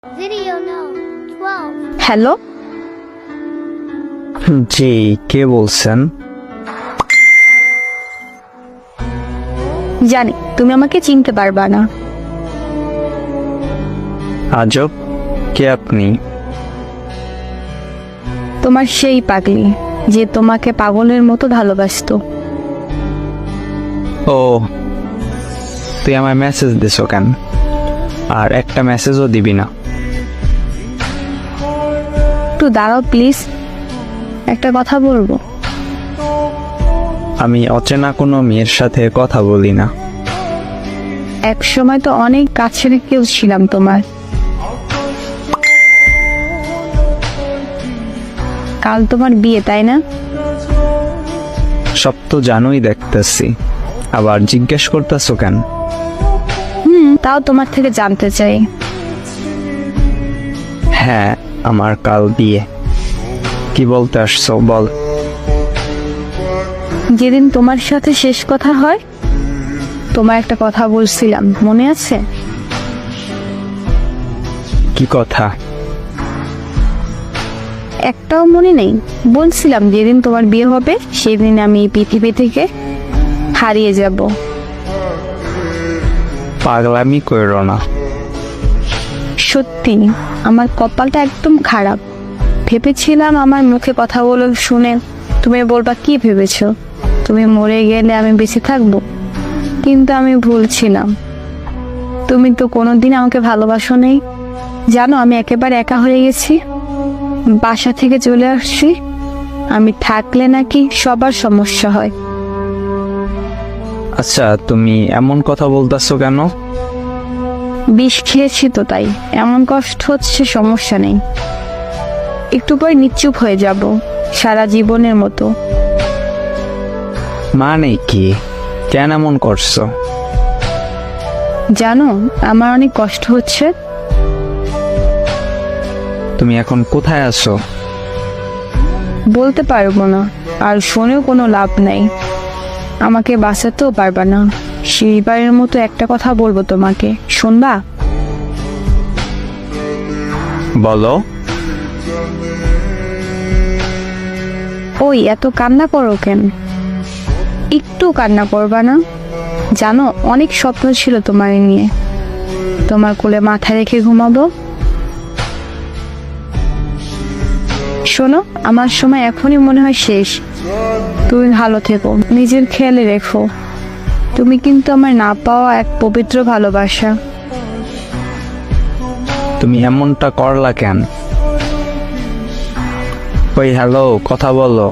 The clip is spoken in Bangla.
Video no 12. হ্যালো, জি, কে বলছেন? জানি তুমি আমাকে চিনতে পারবা না। আজব, কে আপনি? তোমার সেই পাগলি যে তোমাকে পাগলের মতো ভালোবাসতো। ও, তুই আমায় মেসেজ দিছো কেন? আর একটা মেসেজও দিবি না? একটু দাঁড়াও প্লিজ, একটা কথা বলবো। আমি অচেনা কোনো মেয়ের সাথে কথা বলি না। এক সময় তো অনেক কাছের কেউ ছিলাম তোমার। কাল তোমার বিয়ে, তাই না? সব তো জানোই দেখতেছি, আবার জিজ্ঞেস করতেছো কেন? তাও তোমার থেকে জানতে চাই। হ্যাঁ, আমার কাল বিয়ে। কি বলতে আসছো বল? যেদিন তোমার সাথে শেষ কথা হয়, তোমার একটা কথা বলছিলাম, মনে আছে? কি কথা? একটাও মনে নেই? বলছিলাম যেদিন তোমার বিয়ে হবে সেদিন আমি এই পৃথিবী থেকে হারিয়ে যাব। পাগলামি করো না। সত্যি, আমার কপালটা একদম খারাপ। ভেবেছিলাম আমার মুখে কথাগুলো শুনে তুমি বলবা কি ভেবেছো, তুমি মরে গেলে আমি বেঁচে থাকবো। কিন্তু আমি ভুল ছিলাম। তুমি তো কোনোদিন আমাকে ভালোবাসো নেই। জানো, আমি একেবারে একা হয়ে গেছি। বাসা থেকে চলে আসছি। আমি থাকলে নাকি সবার সমস্যা হয়। আচ্ছা, তুমি এমন কথা বলতেছো কেন? বিষ খেয়েছি তো, তাই এমন কষ্ট হচ্ছে। সমস্যা নেই, একটু পরে নিশ্চুপ হয়ে যাব, সারা জীবনের মতো। মানে কি? কেন এমন করছো? জানো, আমার অনেক কষ্ট হচ্ছে। তুমি এখন কোথায় আছো? বলতে পারবো না, আর শুনেও কোনো লাভ নাই। আমাকে বাঁচাতেও পারবা না। সেইবারের মতো একটা কথা বলবো তোমাকে, শুনবা? বলো। ওই এত কান্না করো কেন? একটু কান্না করবা না? জানো, অনেক স্বপ্ন ছিল তোমার নিয়ে। তোমার কোলে মাথা রেখে ঘুমাবো। শোনো, আমার সময় এখনই মনে হয় শেষ। তুমি ভালো থেকো, নিজের খেয়ালে রেখো। তুমি কিন্তু আমার না পাওয়া এক পবিত্র ভালোবাসা। তুমি এমনটা করলা কেন? ওই হ্যালো, কথা বলো।